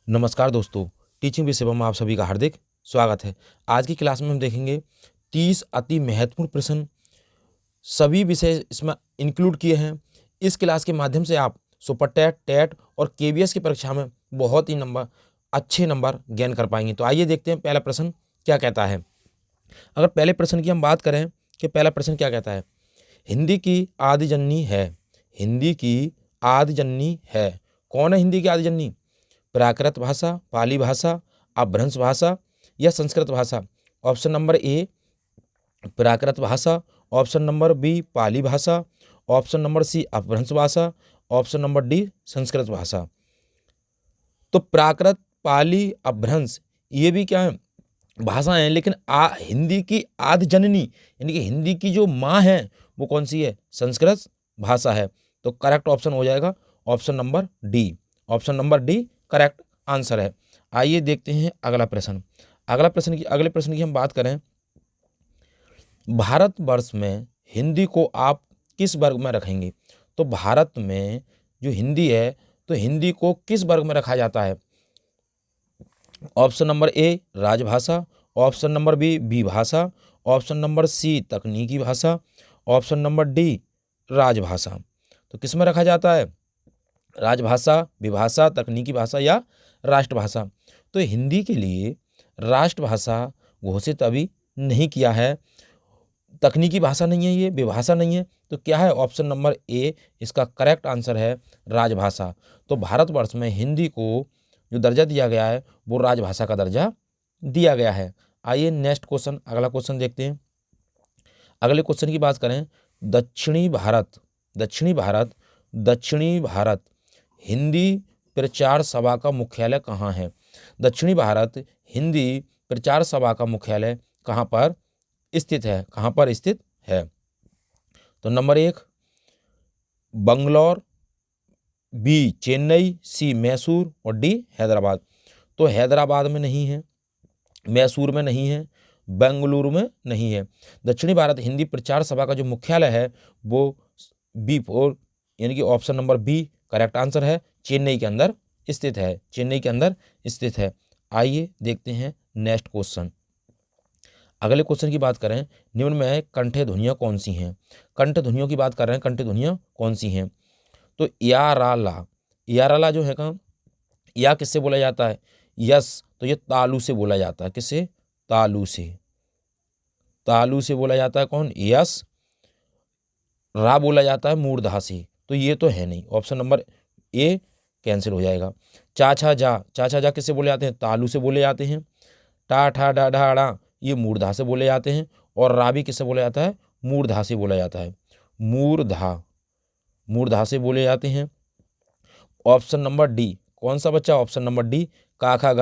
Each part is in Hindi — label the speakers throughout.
Speaker 1: नमस्कार दोस्तों, टीचिंग विषय में आप सभी का हार्दिक स्वागत है। आज की क्लास में हम देखेंगे 30 अति महत्वपूर्ण प्रश्न। सभी विषय इसमें इंक्लूड किए हैं। इस क्लास के माध्यम से आप सुपर टेट, टेट और केवीएस की परीक्षा में बहुत ही अच्छे नंबर गेन कर पाएंगे। तो आइए देखते हैं पहला प्रश्न क्या कहता है। अगर पहले प्रश्न की हम बात करें कि पहला प्रश्न क्या कहता है, हिंदी की आदि जननी है। हिंदी की आदि जननी है। कौन है हिंदी की आदि जननी? प्राकृत भाषा, पाली भाषा, अपभ्रंश भाषा या संस्कृत भाषा? ऑप्शन नंबर ए प्राकृत भाषा, ऑप्शन नंबर बी पाली भाषा, ऑप्शन नंबर सी अपभ्रंश भाषा, ऑप्शन नंबर डी संस्कृत भाषा। तो प्राकृत, पाली, अपभ्रंश ये भी क्या है, भाषाएं हैं, लेकिन हिंदी की आदि जननी यानी कि हिंदी की जो माँ है वो कौन सी है? संस्कृत भाषा है। तो करेक्ट ऑप्शन हो जाएगा option number D. Option number D correct answer है। आइए देखते हैं अगले प्रश्न की हम बात करें, भारतवर्ष में हिंदी को आप किस वर्ग में रखेंगे? तो भारत में जो हिंदी है तो हिंदी को किस वर्ग में रखा जाता है? ऑप्शन नंबर ए राजभाषा, ऑप्शन नंबर बी विभाषा, ऑप्शन नंबर सी तकनीकी भाषा, ऑप्शन नंबर डी राजभाषा। तो किस में रखा जाता है? राजभाषा, विभाषा, तकनीकी भाषा या राष्ट्रभाषा? तो हिंदी के लिए राष्ट्रभाषा घोषित अभी नहीं किया है, तकनीकी भाषा नहीं है, ये विभाषा नहीं है, तो क्या है? ऑप्शन नंबर ए इसका करेक्ट आंसर है राजभाषा। तो भारतवर्ष में हिंदी को जो दर्जा दिया गया है वो राजभाषा का दर्जा दिया गया है। आइए नेक्स्ट क्वेश्चन, अगला क्वेश्चन देखते हैं। अगले क्वेश्चन की बात करें, दक्षिणी भारत हिंदी प्रचार सभा का मुख्यालय कहाँ है? दक्षिणी भारत हिंदी प्रचार सभा का मुख्यालय कहाँ पर स्थित है? कहाँ पर स्थित है? तो नंबर 1 बंगलौर, बी चेन्नई, सी मैसूर और डी हैदराबाद। तो हैदराबाद में नहीं है, मैसूर में नहीं है, बेंगलुरु में नहीं है। दक्षिणी भारत हिंदी प्रचार सभा का जो मुख्यालय है वो B4 यानी कि option number B correct answer है, चेन्नई के अंदर स्थित है। चेन्नई के अंदर स्थित है। आइए देखते हैं नेक्स्ट क्वेश्चन। अगले क्वेश्चन की बात करें, निम्न में कंठे ध्वनियाँ कौन सी हैं? कंठ ध्वनियों की बात कर रहे हैं, कंठे ध्वनियाँ कौन सी हैं? तो याराला जो है कहाँ, या किससे बोला जाता है? यस, तो ये तालु से बोला जाता है। किससे? तालु से बोला जाता है। कौन? यस। रा बोला जाता है मूर्धा से, तो ये तो है नहीं, ऑप्शन नंबर ए कैंसिल हो जाएगा। चाचा जा किससे बोले जाते हैं? तालु से बोले जाते हैं। टा ठा डा ढा डा ये मूर्धा से बोले जाते हैं। और रा भी किससे बोला जाता है? मूर्धा से बोला जाता है। मूर्धा से बोले जाते हैं। ऑप्शन नंबर डी कौन सा बच्चा? ऑप्शन नंबर डी का खा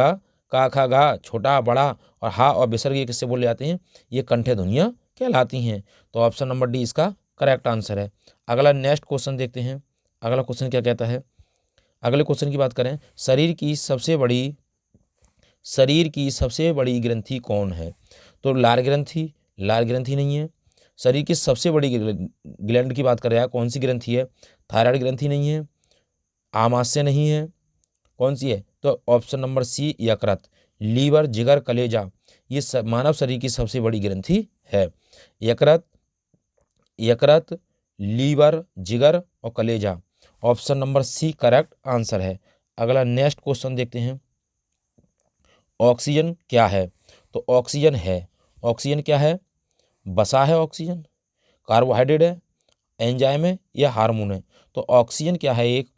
Speaker 1: गा छोटा बड़ा और हा और विसर्ग ये किससे बोले जाते हैं? ये कंठे ध्वनियाँ कहलाती हैं। तो ऑप्शन नंबर डी इसका करेक्ट आंसर है। अगला नेक्स्ट क्वेश्चन देखते हैं। अगला क्वेश्चन क्या कहता है? अगले क्वेश्चन की बात करें, शरीर की सबसे बड़ी ग्रंथि कौन है? तो लार ग्रंथि नहीं है। शरीर की सबसे बड़ी ग्लैंड की बात कर रहा है, कौन सी ग्रंथि है? थायराइड ग्रंथि नहीं है, आमाशय नहीं है, कौन सी है? तो ऑप्शन नंबर सी यकृत। लीवर, जिगर, कलेजा ये मानव शरीर की सबसे बड़ी ग्रंथि है। यकृत, लीवर, जिगर और कलेजा। Option number C correct answer है। अगला नेक्स्ट क्वेश्चन देखते हैं, ऑक्सीजन क्या है? तो ऑक्सीजन क्या है? वसा है ऑक्सीजन, कार्बोहाइड्रेट है, एंजाइम है या हार्मोन है? तो ऑक्सीजन क्या है? एक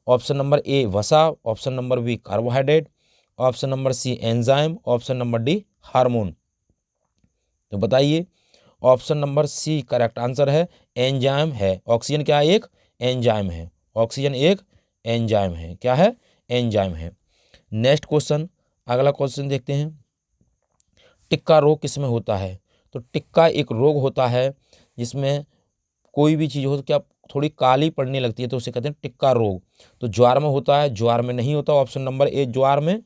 Speaker 1: ऑप्शन नंबर ए वसा, option number B carbohydrate, option number C enzyme, option number D hormone. तो बताइए, option number C correct answer है, एंजाइम है। ऑक्सीजन क्या है? एक एंजाइम है। ऑक्सीजन एक एंजाइम है। क्या है? एंजाइम है। नेक्स्ट क्वेश्चन, अगला क्वेश्चन देखते हैं, टिक्का रोग किसमें होता है? तो टिक्का एक रोग होता है जिसमें कोई भी चीज़ हो तो क्या थोड़ी काली पड़ने लगती है, तो उसे कहते हैं टिक्का रोग। तो ज्वार में होता है, ज्वार में नहीं होता। ऑप्शन नंबर ए ज्वार में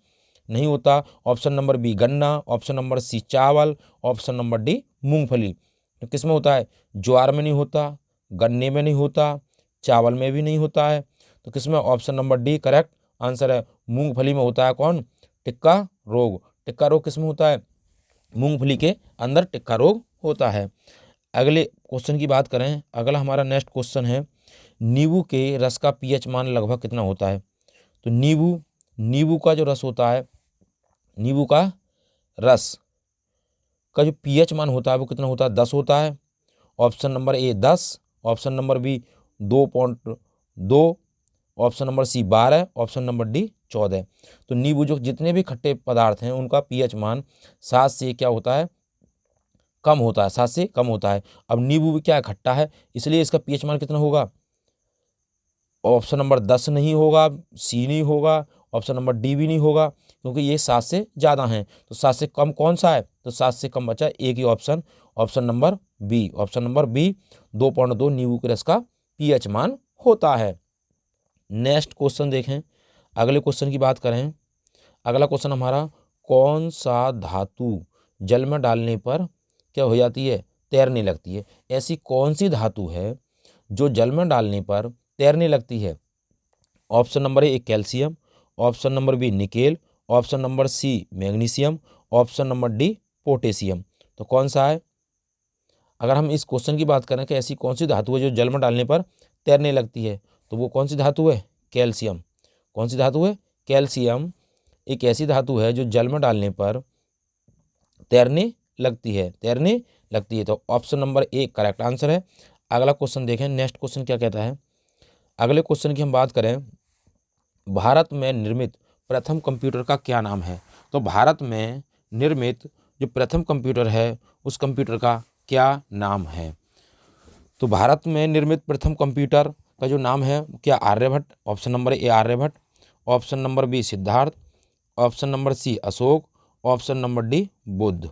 Speaker 1: नहीं होता, ऑप्शन नंबर बी गन्ना, ऑप्शन नंबर सी चावल, ऑप्शन नंबर डी मूंगफली। तो किस में होता है? ज्वार में नहीं होता, गन्ने में नहीं होता, चावल में भी नहीं होता है। तो किस में? Option number D correct answer है, मूंगफली में होता है कौन? टिक्का रोग। टिक्का रोग किस में होता है? मूंगफली के अंदर टिक्का रोग होता है। अगले क्वेश्चन की बात करें, अगला हमारा नेक्स्ट क्वेश्चन है, नींबू के रस का पीएच मान लगभग कितना होता है? तो नींबू का जो रस होता है, नींबू का रस का जो पीएच मान होता है वो कितना होता है? 10 होता है। Option number A 10, option number B 2.2, option number C 12, option number D 14। तो नींबू जो जितने भी खट्टे पदार्थ हैं उनका पीएच मान 7 से क्या होता है? कम होता है, 7 से कम होता है। अब नींबू भी क्या है? खट्टा है, इसलिए इसका पीएच मान कितना होगा? ऑप्शन नंबर 10 नहीं होगा, सी नहीं होगा, ऑप्शन नंबर डी भी नहीं होगा, क्योंकि ये 7 से ज़्यादा हैं। तो 7 से कम कौन सा है? तो 7 से कम बचा एक ही option, option number B. Option number B 2.2 नींबू के रस का पीएच मान होता है। नेक्स्ट क्वेश्चन देखें, अगले क्वेश्चन की बात करें। अगला क्वेश्चन हमारा, कौन सा धातु जल में डालने पर क्या हो जाती है? तैरने लगती है। ऐसी कौन सी धातु है जो जल में डालने पर तैरने लगती है? Option number A calcium, option number B nickel, option number C magnesium, option number D potassium. तो कौन सा है? अगर हम इस क्वेश्चन की बात करें कि ऐसी कौन सी धातु है जो जल में डालने पर तैरने लगती है, तो वो कौन सी धातु है? कैल्शियम। कौन सी धातु है? कैल्शियम एक ऐसी धातु है जो जल में डालने पर तैरने लगती है, तैरने लगती है। तो option number A correct answer है। अगला क्वेश्चन देखें, नेक्स्ट क्वेश्चन क्या कहता है। अगले क्वेश्चन की हम बात करें, भारत में निर्मित प्रथम कंप्यूटर का क्या नाम है? तो भारत में निर्मित जो प्रथम कंप्यूटर है उस कंप्यूटर का क्या नाम है? तो भारत में निर्मित प्रथम कंप्यूटर का जो नाम है क्या? Aryabhatta. Option number A Aryabhatta, option number B Siddhartha, option number C Ashok, option number D Buddha.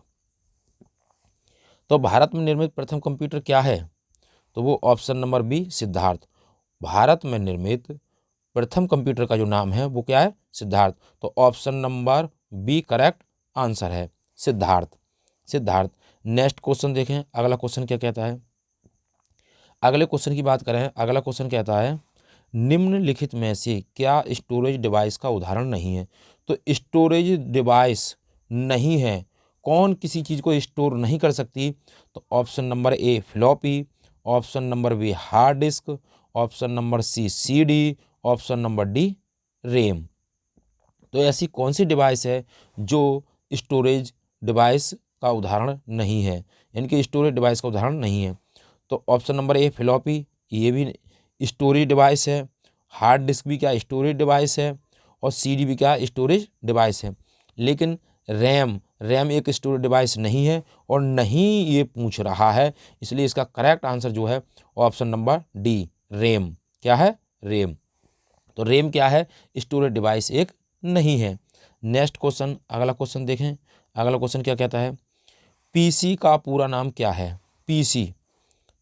Speaker 1: तो भारत में निर्मित प्रथम कंप्यूटर क्या है? तो वो option number B Siddhartha. Bharat में निर्मित प्रथम कंप्यूटर का जो नाम है वो क्या है? सिद्धार्थ। तो option number B correct answer है, सिद्धार्थ, सिद्धार्थ। नेक्स्ट क्वेश्चन देखें, अगला क्वेश्चन क्या कहता है। अगले क्वेश्चन की बात करें, अगला क्वेश्चन कहता है, निम्नलिखित में से क्या स्टोरेज डिवाइस का उदाहरण नहीं है? तो स्टोरेज डिवाइस नहीं है, कौन किसी चीज़ को स्टोर नहीं कर सकती? तो option number A floppy, option number B hard disk, option number C CD, option number D RAM. तो ऐसी कौन सी डिवाइस है जो स्टोरेज डिवाइस का उदाहरण नहीं है, यानी कि स्टोरेज डिवाइस का उदाहरण नहीं है? तो ऑप्शन नंबर ए फ्लॉपी, ये भी स्टोरेज डिवाइस है, हार्ड डिस्क भी क्या स्टोरेज डिवाइस है, और सीडी भी क्या स्टोरेज डिवाइस है। लेकिन रैम एक स्टोरेज डिवाइस नहीं है और नहीं ये पूछ रहा है, इसलिए इसका करेक्ट आंसर जो है ऑप्शन नंबर डी रैम। क्या है? रैम। तो रैम क्या है? स्टोरेज डिवाइस एक नहीं है। नेक्स्ट क्वेश्चन, अगला क्वेश्चन देखें। अगला क्वेश्चन क्या कहता है, पीसी का पूरा नाम क्या है? पीसी,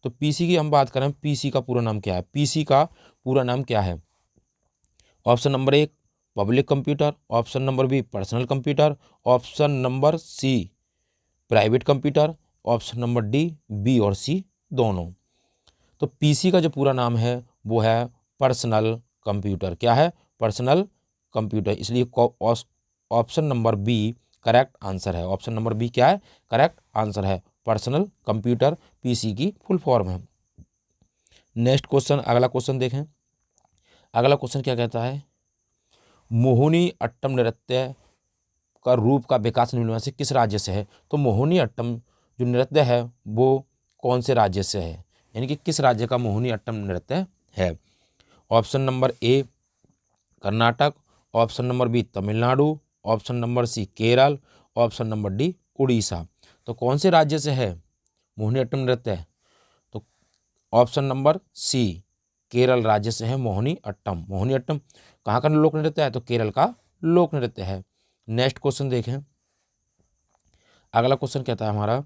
Speaker 1: तो पीसी की हम बात करें, पीसी का पूरा नाम क्या है? पीसी का पूरा नाम क्या है? Option number A public computer, option number B personal computer, option number C private computer, option number D B और सी दोनों। तो पीसी का जो पूरा नाम है वो है पर्सनल कंप्यूटर। क्या है? पर्सनल कंप्यूटर, इसलिए option number B correct answer है। ऑप्शन नंबर बी क्या है? करेक्ट आंसर है, पर्सनल कंप्यूटर पीसी की फुल फॉर्म है। नेक्स्ट क्वेश्चन, अगला क्वेश्चन देखें। अगला क्वेश्चन क्या कहता है, मोहिनी अट्टम नृत्य का रूप का विकास निम्न में से किस राज्य से है? तो मोहिनी अट्टम जो नृत्य है वो कौन से राज्य से है, यानी कि किस राज्य का मोहिनी अट्टम नृत्य है? Option number A Karnataka, option number B Tamil, option number C Kerala, option number D Orissa. तो कौन से राज्य से है मोहिनी अट्टम नृत्य? तो ऑप्शन नंबर सी केरल राज्य से है मोहिनी अट्टम। मोहिनी अट्टम कहाँ का लोक नृत्य है? तो केरल का लोक नृत्य है। नेक्स्ट क्वेश्चन देखें। अगला क्वेश्चन कहता है हमारा,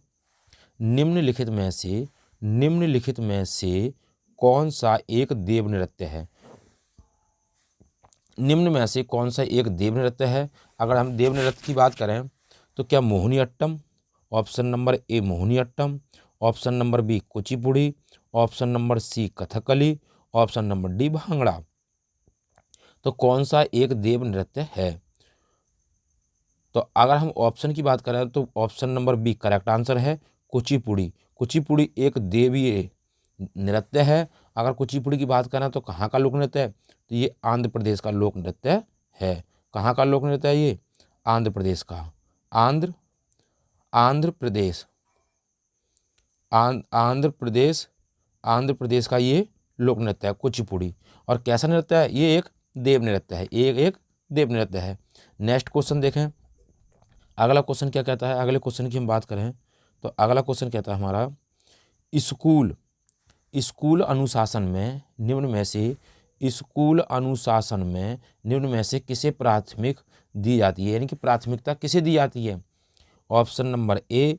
Speaker 1: निम्नलिखित में से कौन सा एक देव नृत्य है? निम्न में से कौन सा एक देव नृत्य है? अगर हम देव नृत्य की बात करें तो क्या Mohini Attam, option number A Mohini Attam, option number B Kuchipudi, option number C Kathakali, option number D Bhangra. तो कौन सा एक देव नृत्य है? तो अगर हम ऑप्शन की बात करें तो option number B correct answer है, कुचिपुड़ी। कुचिपुड़ी एक देवीय नृत्य है। अगर कुचिपुड़ी की बात करें तो कहाँ का लोक नृत्य है? तो ये आंध्र प्रदेश का लोक नृत्य है। कहाँ का लोक नृत्य है ये? आंध्र प्रदेश का। आंध्र प्रदेश आंध्र प्रदेश का ये लोक नृत्य है कुचिपुड़ी। और कैसा नृत्य है? ये एक देव नृत्य है। एक देव नृत्य है। नेक्स्ट क्वेश्चन देखें, अगला क्वेश्चन क्या कहता है? अगले क्वेश्चन की हम बात करें तो अगला क्वेश्चन कहता है हमारा, स्कूल अनुशासन में निम्न में से किसे प्राथमिक दी जाती है, यानी कि प्राथमिकता किसे दी जाती है? ऑप्शन नंबर ए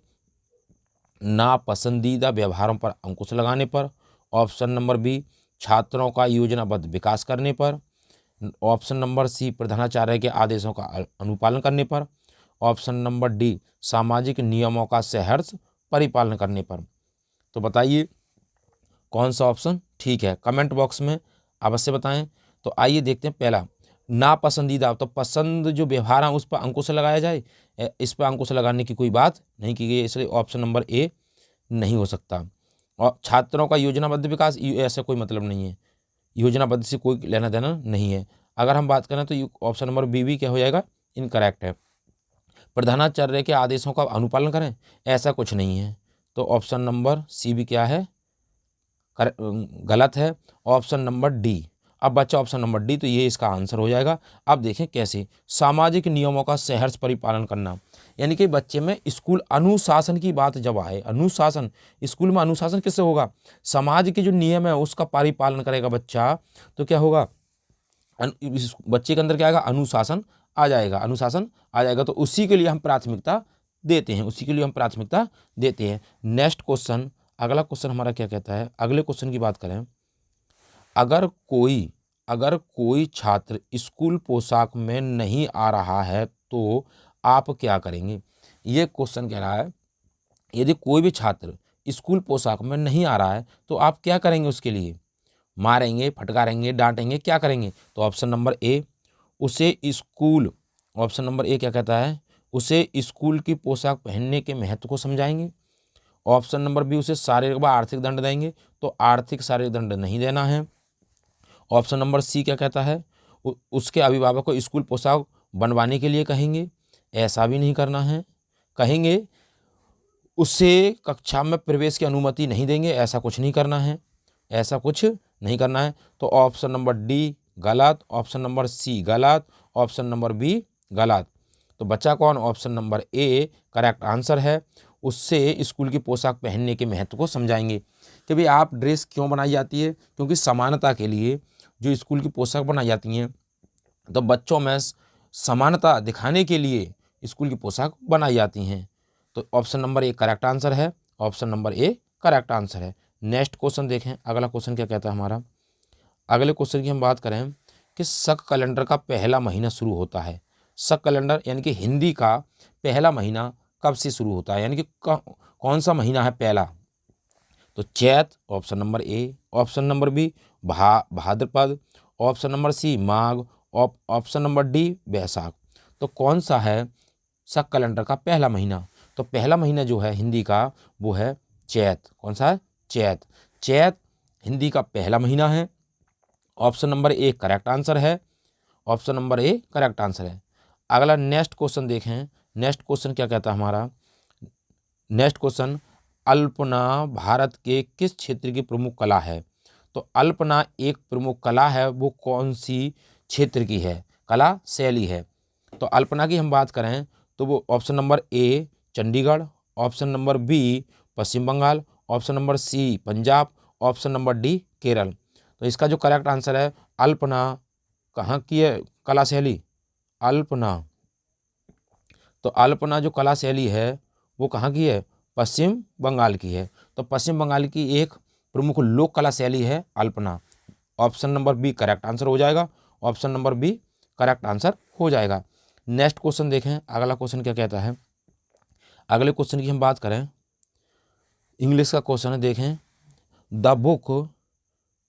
Speaker 1: नापसंदीदा व्यवहारों पर अंकुश लगाने पर, ऑप्शन नंबर बी छात्रों का योजनाबद्ध विकास करने पर, ऑप्शन नंबर सी प्रधानाचार्य के आदेशों का अनुपालन करने पर, ऑप्शन नंबर डी सामाजिक नियमों का सहर्ष परिपालन करने पर। तो बताइए कौन सा ऑप्शन ठीक है? कमेंट बॉक्स में अवश्य बताएं। तो आइए देखते हैं पहला, नापसंदीदा। तो पसंद जो व्यवहार है उस पर अंकुश लगाया जाए, इस पर अंकुश लगाने की कोई बात नहीं की गई, इसलिए ऑप्शन नंबर ए नहीं हो सकता। और छात्रों का योजनाबद्ध विकास, ऐसा कोई मतलब नहीं है, योजनाबद्ध से कोई लेना देना नहीं है। अगर हम बात करें तो ऑप्शन नंबर बी भी क्या हो जाएगा? इनकरेक्ट है। प्रधानाचार्य के आदेशों का अनुपालन करें, ऐसा कुछ नहीं है। तो ऑप्शन नंबर सी भी क्या है? गलत है। ऑप्शन नंबर डी, अब बच्चा ऑप्शन नंबर डी, तो ये इसका आंसर हो जाएगा। अब देखें कैसे, सामाजिक नियमों का सहर्ष परिपालन करना, यानी कि बच्चे में स्कूल अनुशासन की बात जब आए, अनुशासन, स्कूल में अनुशासन किससे होगा? समाज के जो नियम है उसका परिपालन करेगा बच्चा, तो क्या होगा? बच्चे के अंदर क्या आएगा? अनुशासन आ जाएगा। तो उसी के लिए हम प्राथमिकता देते हैं। नेक्स्ट क्वेश्चन, अगला क्वेश्चन हमारा क्या कहता है? अगले क्वेश्चन की बात करें, अगर कोई छात्र स्कूल पोशाक में नहीं आ रहा है तो आप क्या करेंगे? ये क्वेश्चन कह रहा है, यदि कोई भी छात्र स्कूल पोशाक में नहीं आ रहा है तो आप क्या करेंगे? उसके लिए मारेंगे, फटकारेंगे, डांटेंगे, क्या करेंगे? तो option number A option number ए क्या कहता है? उसे स्कूल की पोशाक पहनने के महत्व को समझाएंगे। ऑप्शन नंबर बी उसे शारीरिक व आर्थिक दंड देंगे, तो आर्थिक शारीरिक दंड नहीं देना है। ऑप्शन नंबर सी क्या कहता है? उसके अभिभावक को स्कूल पोशाक बनवाने के लिए कहेंगे, ऐसा भी नहीं करना है। कहेंगे उसे कक्षा में प्रवेश की अनुमति नहीं देंगे, ऐसा कुछ नहीं करना है। तो ऑप्शन नंबर डी गलत, ऑप्शन नंबर सी गलत, ऑप्शन नंबर बी गलत। तो बच्चा कौन? Option number A correct answer है। उससे स्कूल की पोशाक पहनने के महत्व को समझाएंगे कि भाई आप ड्रेस क्यों बनाई जाती है? क्योंकि समानता के लिए जो स्कूल की पोशाक बनाई जाती हैं, तो बच्चों में समानता दिखाने के लिए स्कूल की पोशाक बनाई जाती हैं। तो option number A correct answer है। नेक्स्ट क्वेश्चन देखें, अगला क्वेश्चन क्या कहता है हमारा? अगले क्वेश्चन की हम बात करें कि शक कैलेंडर का पहला महीना शुरू होता है। शक कैलेंडर यानी कि हिंदी का पहला महीना कब से शुरू होता है, यानी कि कौन सा महीना है पहला? तो Chait, option number A, option number B Bhadrapad, option number C Magh, option number D Baisakh. तो कौन सा है शक कैलेंडर का पहला महीना? तो पहला महीना जो है हिंदी का वो है चैत। कौन सा है? चैत हिंदी का पहला महीना है। Option number A correct answer है। अगला नेक्स्ट क्वेश्चन देखें। नेक्स्ट क्वेश्चन क्या कहता है हमारा? नेक्स्ट क्वेश्चन, अल्पना भारत के किस क्षेत्र की प्रमुख कला है? तो अल्पना एक प्रमुख कला है, वो कौन सी क्षेत्र की है, कला शैली है? तो अल्पना की हम बात करें तो वो option number A Chandigarh, option number B Paschim Bangal, option number C Punjab, option number D Kerala. तो इसका जो करेक्ट आंसर है, अल्पना कहाँ की है कला शैली? अल्पना, तो अल्पना जो कला शैली है वो कहाँ की है? पश्चिम बंगाल की है। तो पश्चिम बंगाल की एक प्रमुख लोक कला शैली है alpana. Option number B correct answer हो जाएगा। नेक्स्ट क्वेश्चन देखें, अगला क्वेश्चन क्या कहता है? अगले क्वेश्चन की हम बात करें, इंग्लिश का क्वेश्चन है, देखें।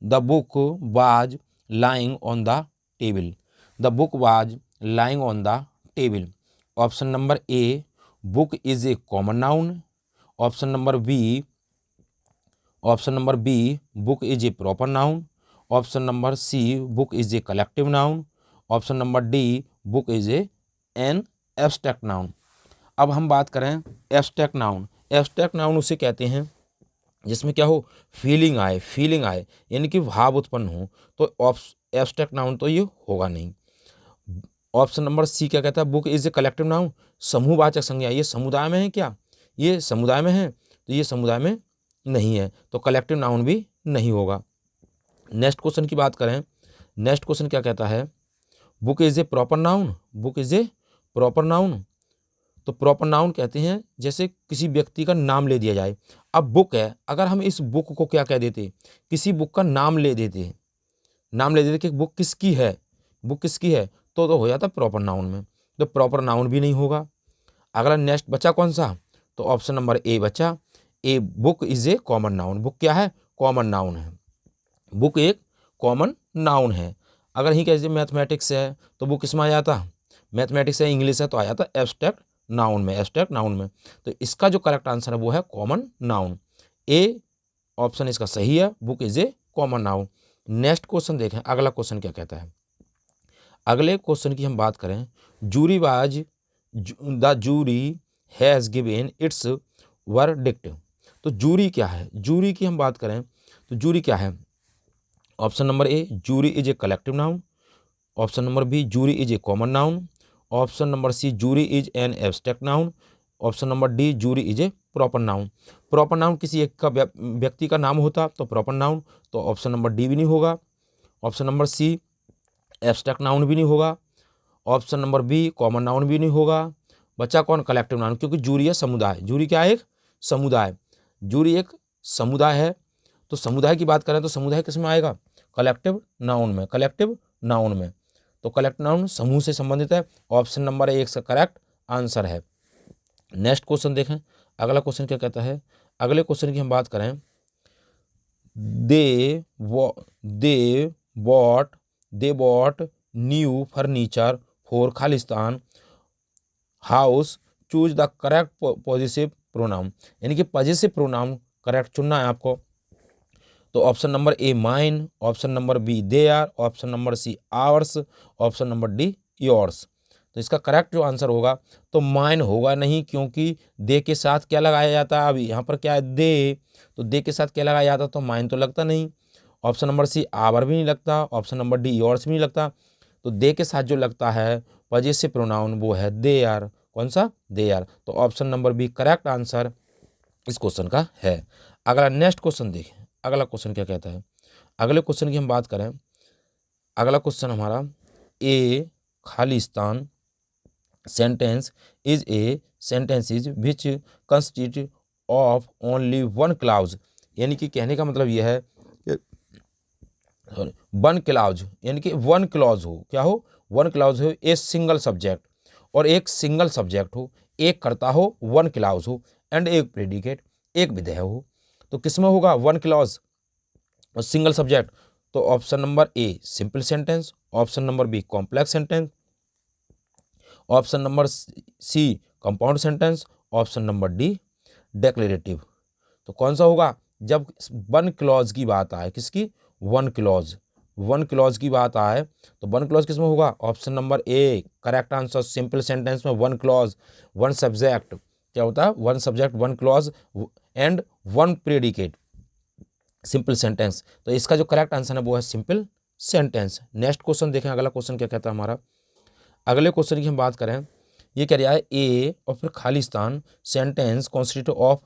Speaker 1: The book was lying on the table. The book was lying on the table. Option number A, book is a common noun. Option number B, book is a proper noun. Option number C, book is a collective noun. Option number D, book is a an abstract noun. अब हम बात करें एब्स्ट्रैक्ट नाउन। एब्स्ट्रैक्ट नाउन उसे कहते हैं जिसमें क्या हो, फीलिंग आए यानी कि भाव उत्पन्न हो, तो एब्स्ट्रैक्ट नाउन तो ये होगा नहीं। ऑप्शन नंबर सी क्या कहता है, book is a collective noun, समूहवाचक संज्ञा, ये समुदाय में है क्या, ये समुदाय में है, तो ये समुदाय में नहीं है, तो कलेक्टिव नाउन भी नहीं होगा। नेक्स्ट क्वेश्चन की बात करें, नेक्स्ट क्वेश्चन क्या कहता है, book is a proper noun, book is a proper noun. तो प्रॉपर नाउन कहते हैं जैसे किसी व्यक्ति का नाम ले दिया जाए। अब बुक है, अगर हम इस बुक को क्या कह देते, किसी बुक का नाम ले देते, कि बुक किसकी है, तो हो जाता प्रॉपर नाउन में, तो प्रॉपर नाउन भी नहीं होगा। अगला नेक्स्ट बचा कौन सा, तो ऑप्शन नंबर ए बचा, ए book is a common noun. Book क्या है, कॉमन नाउन है, बुक एक कॉमन नाउन है। अगर ही कैसे मैथमेटिक्स है तो बुक किसमें आ जाता, मैथमेटिक्स है, इंग्लिश है, तो आ जाता एब्स्ट्रैक्ट नाउन में, तो इसका जो करेक्ट आंसर है वो है कॉमन नाउन। ए ऑप्शन इसका सही है, book is a common noun. Next question देखें, अगला क्वेश्चन क्या कहता है। अगले क्वेश्चन की हम बात करें, the jury has given its verdict. तो जूरी क्या है, जूरी की हम बात करें तो जूरी क्या है। Option number A, jury is a collective noun. Option number B, jury is a common noun. Option number C, jury is an abstract noun. Option number D, jury is a proper noun. Proper noun किसी एक का व्यक्ति का नाम होता तो प्रॉपर नाउन, तो ऑप्शन नंबर डी भी नहीं होगा। Option number C, abstract noun भी नहीं होगा। Option number B, common noun भी नहीं होगा। बच्चा कौन, कलेक्टिव नाउन, क्योंकि जूरी है समुदाय, जूरी क्या है, एक समुदाय, जूरी एक समुदाय है। तो समुदाय की बात करें तो समुदाय किस में आएगा, कलेक्टिव नाउन में, तो कलेक्टिव नाउन समूह से संबंधित है। ऑप्शन नंबर ए इसका करेक्ट आंसर है। नेक्स्ट क्वेश्चन देखें, अगला क्वेश्चन क्या कहता है। अगले क्वेश्चन की हम बात करें, they bought new furniture for Khalistan house, choose the correct positive pronoun, यानी कि पॉजिटिव प्रोनाउन करेक्ट चुनना है आपको। तो option number A mine, option number B their, option number C ours, option number D yours. तो इसका करेक्ट जो आंसर होगा तो माइन होगा नहीं, क्योंकि दे के साथ क्या लगाया जाता है, अभी यहाँ पर क्या है दे, तो दे के साथ क्या लगाया जाता, तो माइन तो लगता नहीं। ऑप्शन नंबर सी आवर भी नहीं लगता, ऑप्शन नंबर डी योर्स भी नहीं लगता। तो दे के साथ जो लगता है पॉजिटिव प्रोनाउन वो है दे आर, कौन सा, दे आर। तो option number B correct answer इस क्वेश्चन का है। अगला नेक्स्ट क्वेश्चन देखें, अगला क्वेश्चन क्या कहता है। अगले क्वेश्चन की हम बात करें, अगला क्वेश्चन हमारा, a Khalistan sentence is a sentences which constitute of only one clause, यानी कि कहने का मतलब यह है वन क्लाउज, यानी कि वन क्लॉज हो, क्या हो, वन क्लाउज हो, ए सिंगल सब्जेक्ट और एक सिंगल सब्जेक्ट हो, एक कर्ता हो, वन क्लाउज हो, एंड एक प्रेडिकेट, एक विधेय हो। तो किसमें होगा वन क्लॉज और सिंगल सब्जेक्ट, तो option number A simple sentence, option number B complex sentence, option number C compound sentence, option number D declarative. तो कौन सा होगा, जब वन क्लॉज की बात आए, किसकी, वन क्लॉज की बात आए, तो वन क्लॉज किसमें होगा, option number A correct answer, simple sentence में वन क्लॉज, वन सब्जेक्ट, क्या होता है, one subject, one clause and one predicate, simple sentence. तो इसका जो करेक्ट आंसर है वो है सिंपल सेंटेंस। नेक्स्ट क्वेश्चन देखें, अगला क्वेश्चन क्या कहता है हमारा। अगले क्वेश्चन की हम बात करें, ये कह रहा है ए और फिर Khalistan sentence constitute of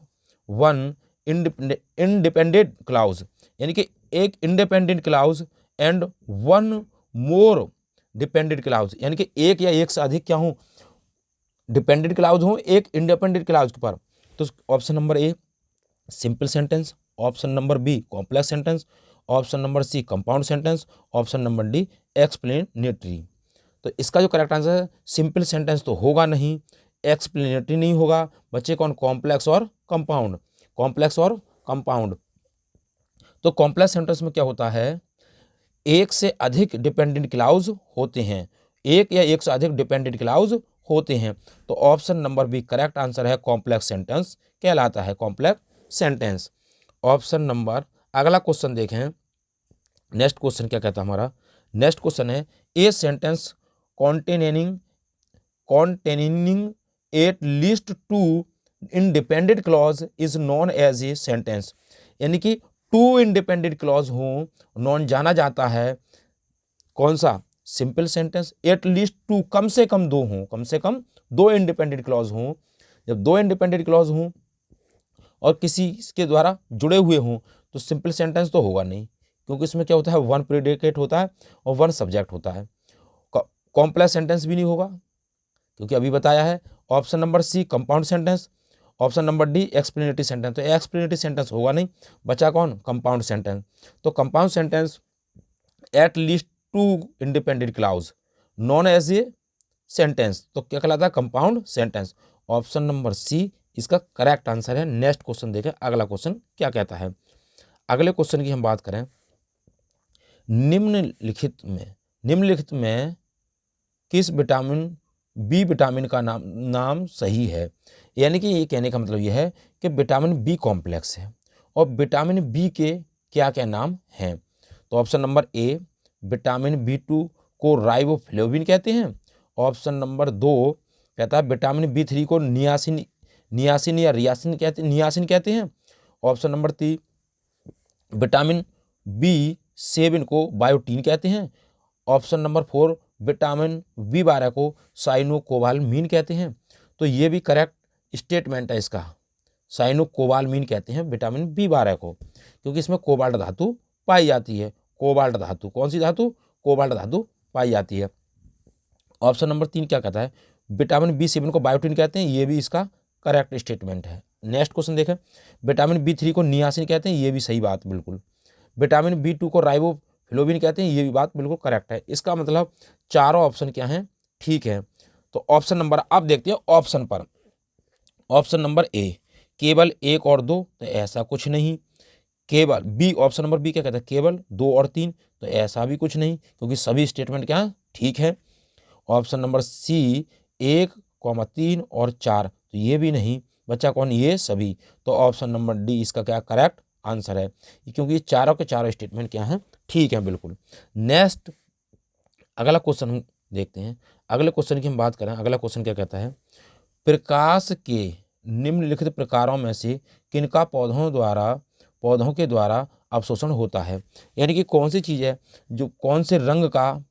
Speaker 1: one independent clause, यानी कि एक independent clause and one more dependent clause, यानी कि एक या एक से अधिक क्या हो, डिपेंडेंट क्लाउज हो एक इंडिपेंडेंट क्लाउज के पर। तो option number A simple sentence, option number B complex sentence, option number C compound sentence, option number D explanatory. तो इसका जो करेक्ट आंसर है सिंपल सेंटेंस तो होगा नहीं, एक्सप्लेनेटरी नहीं होगा, बच्चे कौन, कॉम्प्लेक्स और कंपाउंड, कॉम्प्लेक्स और कंपाउंड। तो कॉम्प्लेक्स सेंटेंस में क्या होता है, एक से अधिक डिपेंडेंट क्लाउज होते हैं एक या एक से अधिक डिपेंडेंट क्लॉज होते हैं। तो option number B correct answer है, कॉम्प्लेक्स सेंटेंस कहलाता है, कॉम्प्लेक्स सेंटेंस। ऑप्शन नंबर, अगला क्वेश्चन देखें, नेक्स्ट क्वेश्चन क्या कहता है हमारा। नेक्स्ट क्वेश्चन है a sentence containing at least two independent clause is known as a sentence. यानी कि टू इंडिपेंडेंट क्लॉज हो नॉन जाना जाता है कौन सा, simple sentence. At least two, कम से कम दो हों, कम से कम दो इंडिपेंडेंट क्लॉज हों। जब दो इंडिपेंडेंट क्लॉज हों और किसी के द्वारा जुड़े हुए हों तो सिंपल सेंटेंस तो होगा नहीं, क्योंकि इसमें क्या होता है, वन प्रेडिकेट होता है और वन सब्जेक्ट होता है। कॉम्प्लेक्स सेंटेंस भी नहीं होगा, क्योंकि अभी बताया है। Option number C compound sentence, option number D explanatory sentence. तो एक्सप्लेनेटरी सेंटेंस होगा नहीं, बचा कौन, कंपाउंड सेंटेंस। तो compound sentence at least two independent clause known as a sentence, तो क्या कहलाता है, compound sentence. Option number C इसका करेक्ट आंसर है। नेक्स्ट क्वेश्चन देखें, अगला क्वेश्चन क्या कहता है। अगले क्वेश्चन की हम बात करें, निम्नलिखित में किस विटामिन बी विटामिन का नाम सही है। यानी कि ये कहने का मतलब ये है कि विटामिन बी कॉम्प्लेक्स है और विटामिन बी के क्या क्या नाम हैं। तो option number A vitamin B2 को राइबोफ्लेविन कहते हैं। ऑप्शन नंबर 2 कहता है विटामिन B3 को नियासिन या नियासिन कहते हैं। ऑप्शन नंबर 3 विटामिन B7 को बायोटीन कहते हैं। ऑप्शन नंबर 4 विटामिन B12 को साइनोकोबालामीन कहते हैं। तो ये भी करेक्ट स्टेटमेंट है इसका, साइनोकोबालामीन कहते हैं विटामिन B12 को, क्योंकि इसमें कोबाल्ट धातु पाई जाती है। कोबाल्ट धातु, कौन सी धातु, कोबाल्ट धातु पाई जाती है। ऑप्शन नंबर 3 क्या कहता है, विटामिन B7 को बायोटीन कहते हैं, ये भी इसका करेक्ट स्टेटमेंट है। नेक्स्ट क्वेश्चन देखें, विटामिन B3 को नियासिन कहते हैं, ये भी सही बात बिल्कुल। विटामिन B2 को राइबोफ्लेविन कहते हैं, ये भी बात बिल्कुल करेक्ट है। इसका मतलब चारों ऑप्शन क्या हैं, ठीक है। तो ऑप्शन नंबर, अब देखते हैं ऑप्शन पर। ऑप्शन नंबर ए केवल 1 और 2, तो ऐसा कुछ नहीं। केवल बी, ऑप्शन नंबर बी क्या कहता है, केवल 2 और 3, तो ऐसा भी कुछ नहीं, क्योंकि सभी स्टेटमेंट क्या ठीक है। ऑप्शन नंबर सी 1, 3 और 4, तो ये भी नहीं, बच्चा कौन, ये सभी। तो ऑप्शन नंबर डी इसका क्या करेक्ट आंसर है, क्योंकि ये चारों के चारों स्टेटमेंट क्या हैं, ठीक है बिल्कुल। नेक्स्ट अगला क्वेश्चन देखते हैं। अगले क्वेश्चन की हम बात करें, अगला क्वेश्चन क्या कहता है, प्रकाश के निम्नलिखित प्रकारों में से किनका पौधों के द्वारा अवशोषण होता है। यानी कि कौन सी चीज़ है जो, कौन से रंग का,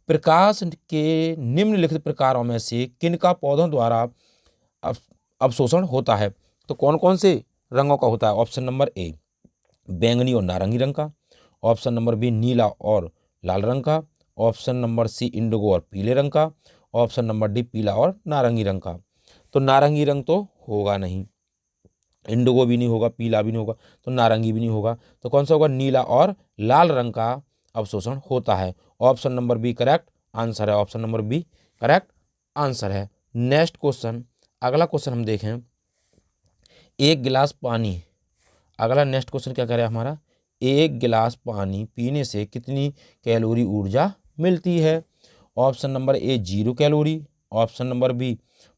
Speaker 1: प्रकाश के निम्नलिखित प्रकारों में से किनका पौधों द्वारा अवशोषण होता है। तो कौन कौन से रंगों का होता है। ऑप्शन नंबर ए बैंगनी और नारंगी रंग का। ऑप्शन नंबर बी नीला और लाल रंग का। ऑप्शन नंबर सी इंडिगो और पीले रंग का। ऑप्शन नंबर डी पीला और नारंगी रंग का। तो नारंगी रंग तो होगा नहीं, इंडिगो भी नहीं होगा, पीला भी नहीं होगा, तो नारंगी भी नहीं होगा। तो कौन सा होगा, नीला और लाल रंग का अवशोषण होता है। Option number B correct answer है, option number B correct answer है। नेक्स्ट क्वेश्चन, अगला क्वेश्चन हम देखें, एक गिलास पानी, अगला नेक्स्ट क्वेश्चन क्या करे हमारा, एक गिलास पानी पीने से कितनी कैलोरी ऊर्जा मिलती है। Option number A 0 calorie. Option number B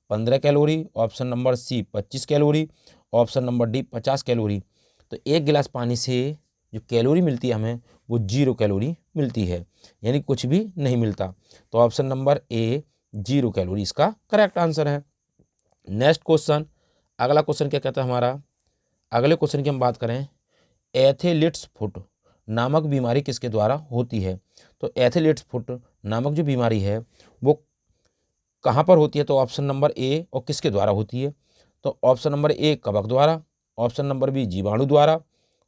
Speaker 1: 15 calorie. Option number C 25 calorie. Option number D 50 calorie. तो एक गिलास पानी से जो कैलोरी मिलती है हमें, वो 0 कैलोरी मिलती है, यानी कुछ भी नहीं मिलता। तो ऑप्शन नंबर ए 0 कैलोरी इसका करेक्ट आंसर है। नेक्स्ट क्वेश्चन, अगला क्वेश्चन क्या कहता है हमारा, अगले क्वेश्चन की हम बात करें, एथलीट्स फुट नामक बीमारी किसके द्वारा होती है। तो एथलीट्स फुट नामक जो बीमारी है वो कहाँ पर होती है। तो ऑप्शन नंबर ए और किसके द्वारा होती है। तो ऑप्शन नंबर ए कवक द्वारा। ऑप्शन नंबर बी जीवाणु द्वारा।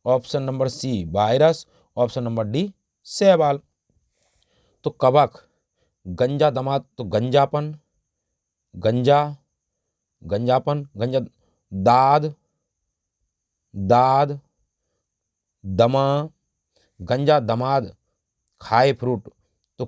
Speaker 1: Option number C virus. Option number D शैवाल। तो कवक, गंजा दमा, तो गंजापन, दाद, दमा, गंजा दमाद, खाए फ्रूट, तो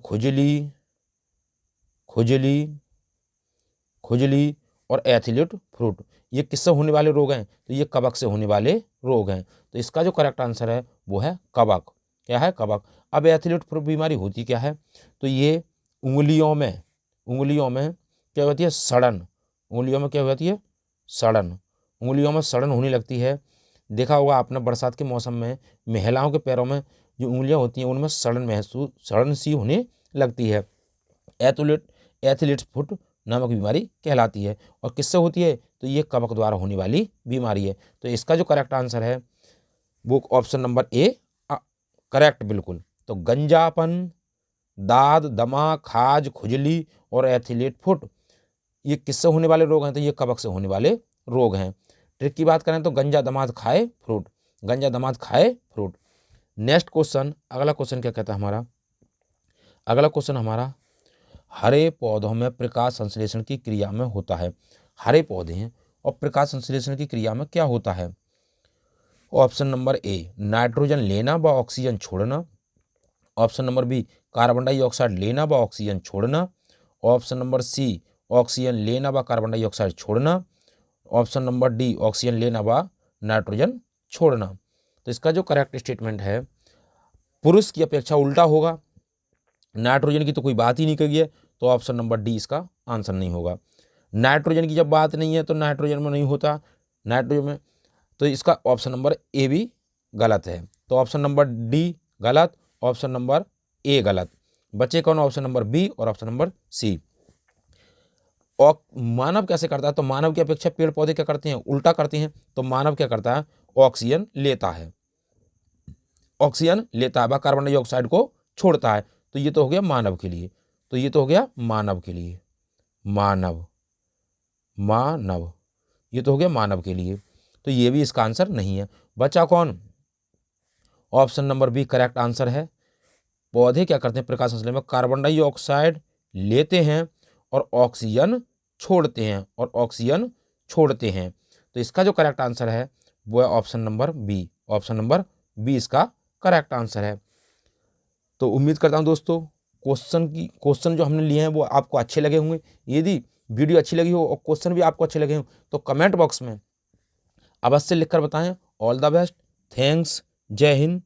Speaker 1: खुजली और एथलीट फ्रूट, ये किससे होने वाले रोग हैं। तो ये कवक से होने वाले रोग हैं। तो इसका जो करेक्ट आंसर है वो है कवक। क्या है, कवक। अब एथलीट फ्रूट बीमारी होती क्या है, तो ये उंगलियों में क्या होती है? सड़न। उंगलियों में क्या होती है? सड़न। उंगलियों में सड़न होने लगती है। देखा होगा आपने बरसात के मौसम में महिलाओं के पैरों में जो उंगलियां होती हैं उनमें सड़न सी होने लगती है। एथलीट्स फुट नामक बीमारी कहलाती है। और किससे होती है? तो ये कवक द्वारा होने वाली बीमारी है। तो इसका जो करेक्ट आंसर है वो ऑप्शन नंबर ए करेक्ट बिल्कुल। तो गंजापन, दाद, दमा, खाज, खुजली और एथलीट फुट ये किससे होने वाले रोग हैं? तो ये कवक से होने वाले रोग हैं। ट्रिक की बात करें तो गंजा दमाद खाए फ्रूट। नेक्स्ट क्वेश्चन, अगला क्वेश्चन क्या कहता है हमारा? अगला क्वेश्चन हमारा हरे पौधों में प्रकाश संश्लेषण की क्रिया में होता है। हरे पौधे हैं और प्रकाश संश्लेषण की क्रिया में क्या होता है? ऑप्शन नंबर ए नाइट्रोजन लेना व ऑक्सीजन छोड़ना। Option number B carbon dioxide लेना व ऑक्सीजन छोड़ना। ऑप्शन नंबर सी ऑक्सीजन लेना व कार्बन डाइऑक्साइड छोड़ना। ऑप्शन नंबर डी ऑक्सीजन लेना व नाइट्रोजन छोड़ना। तो इसका जो करेक्ट स्टेटमेंट है पुरुष की अपेक्षा उल्टा होगा। नाइट्रोजन की तो कोई बात ही नहीं करी है, तो ऑप्शन नंबर डी इसका आंसर नहीं होगा। नाइट्रोजन की जब बात नहीं है तो नाइट्रोजन में नहीं होता, नाइट्रोजन में, तो इसका ऑप्शन नंबर ए भी गलत है। तो ऑप्शन नंबर डी गलत, ऑप्शन नंबर ए गलत। बचे कौन? ऑप्शन नंबर बी और ऑप्शन नंबर सी। और मानव कैसे करता है? तो मानव की अपेक्षा पेड़ पौधे क्या करते हैं? उल्टा करते हैं। तो मानव क्या करता है? ऑक्सीजन लेता है व कार्बन डाइऑक्साइड को छोड़ता है। तो ये तो हो गया मानव के लिए। मानव ये तो हो गया मानव के लिए। तो ये भी इसका आंसर नहीं है। बचा कौन? Option number B correct answer है। पौधे क्या करते हैं? प्रकाश संश्लेषण में कार्बन डाइऑक्साइड लेते हैं और ऑक्सीजन छोड़ते हैं। तो इसका जो करेक्ट आंसर है वो है ऑप्शन नंबर बी। इसका करेक्ट आंसर है। तो उम्मीद करता हूं दोस्तों क्वेश्चन जो हमने लिए हैं वो आपको अच्छे लगे होंगे। यदि वीडियो अच्छी लगी हो और क्वेश्चन भी आपको अच्छे लगे हो तो कमेंट बॉक्स में अवश्य लिखकर बताएं। ऑल द बेस्ट, थैंक्स, जय हिंद,